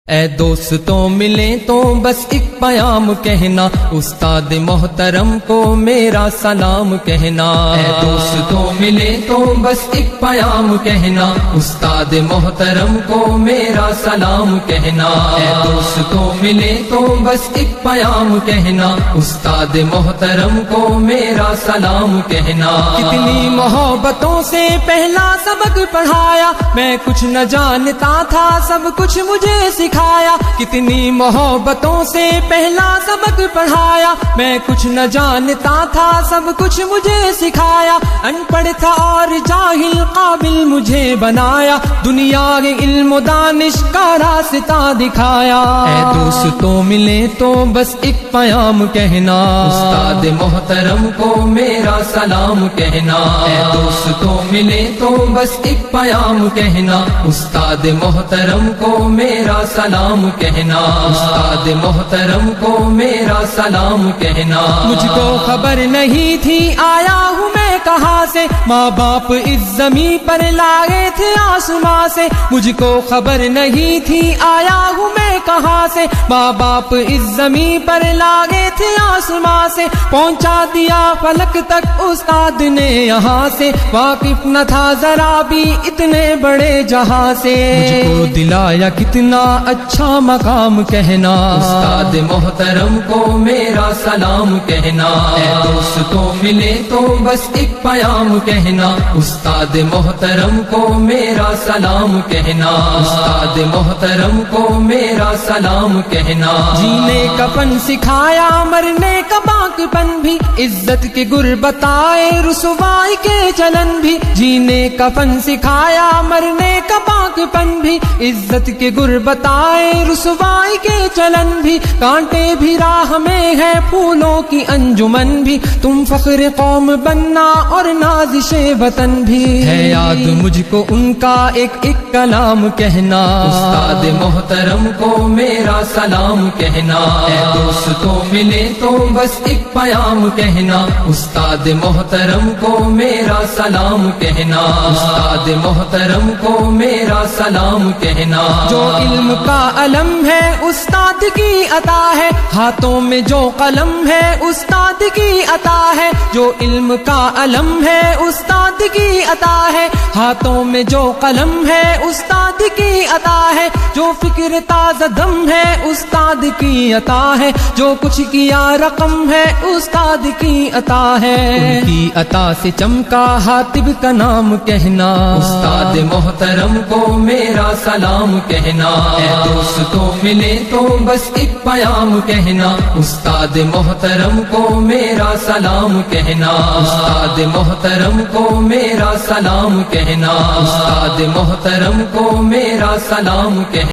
اے دوستوں ملیں تو بس ایک پیام کہنا، استاد محترم کو میرا سلام کہنا۔ اے دوستوں ملیں تو بس ایک پیام کہنا، استاد محترم کو میرا سلام کہنا۔ اے دوستوں ملیں تو بس ایک پیام کہنا، استاد محترم کو میرا سلام کہنا۔ کتنی محبتوں سے پہلا سبق پڑھایا، میں کچھ نہ جانتا تھا سب کچھ مجھے سکھایا۔ کتنی محبتوں سے پہلا سبق پڑھایا، میں کچھ نہ جانتا تھا سب کچھ مجھے سکھایا۔ ان پڑھ تھا اور جاہل قابل مجھے بنایا، دنیا کے علم و دانش کا راستہ دکھایا۔ اے دوستوں ملیں تو بس ایک پیام کہنا، استاد محترم کو میرا سلام کہنا۔ اے دوستوں ملیں تو بس ایک پیام کہنا، استاد محترم کو میرا سلام کہنا۔ استاد محترم کو میرا سلام کہنا۔ مجھ کو خبر نہیں تھی آیا ہوں میں کہاں سے، ماں باپ اس زمین پر لائے تھے آسماں سے۔ مجھ کو خبر نہیں تھی آیا ہوں میں کہاں سے، ماں باپ اس زمین پر لائے تھے آسماں سے۔ پہنچا دیا فلک تک استاد نے یہاں سے، واقف نہ تھا ذرا بھی اتنے بڑے جہاں سے۔ مجھ کو دلایا کتنا اچھا مقام کہنا، استاد محترم کو میرا سلام کہنا۔ اے دوستوں ملیں تو بس ایک پیام کہنا، استاد محترم کو میرا سلام کہنا۔ استاد محترم کو میرا سلام کہنا۔ جینے کا فن سکھایا، مرنے کا باک پن بھی، عزت کے گر بتائے، رسوائی کے چلن بھی۔ جینے کا فن سکھایا، مرنے کا باک پن بھی، عزت کے گر بتائے، رسوائی کے چلن بھی۔ کانٹے بھی راہ میں ہے، پھولوں کی انجمن بھی، تم فخر قوم بننا اور نازش وطن بھی۔ ہے یاد مجھ کو ان کا ایک ایک کلام کہنا، استاد محترم کو میرا سلام کہنا۔ اے دوستوں ملیں تو بس ایک پیام کہنا، استاد محترم کو میرا سلام کہنا۔ استاد محترم کو میرا سلام کہنا۔ جو علم کا علم ہے استاد کی عطا ہے، ہاتھوں میں جو قلم ہے استاد کی عطا ہے۔ جو علم کا علم ہے استاد کی عطا ہے، ہاتھوں میں جو قلم ہے استاد کی عطا ہے۔ جو فکر تازہ دم ہے استاد کی عطا ہے، جو کچھ کیا رقم ہے استاد کی عطا ہے۔ ان کی عطا سے چمکا حاتب کا نام کہنا، استاد محترم کو میرا سلام کہنا۔ اے دوستوں ملیں تو بس ایک پیام کہنا، استاد محترم کو میرا سلام کہنا۔ استاد محترم کو میرا سلام کہنا۔ استاد محترم کو میرا سلام کہنا۔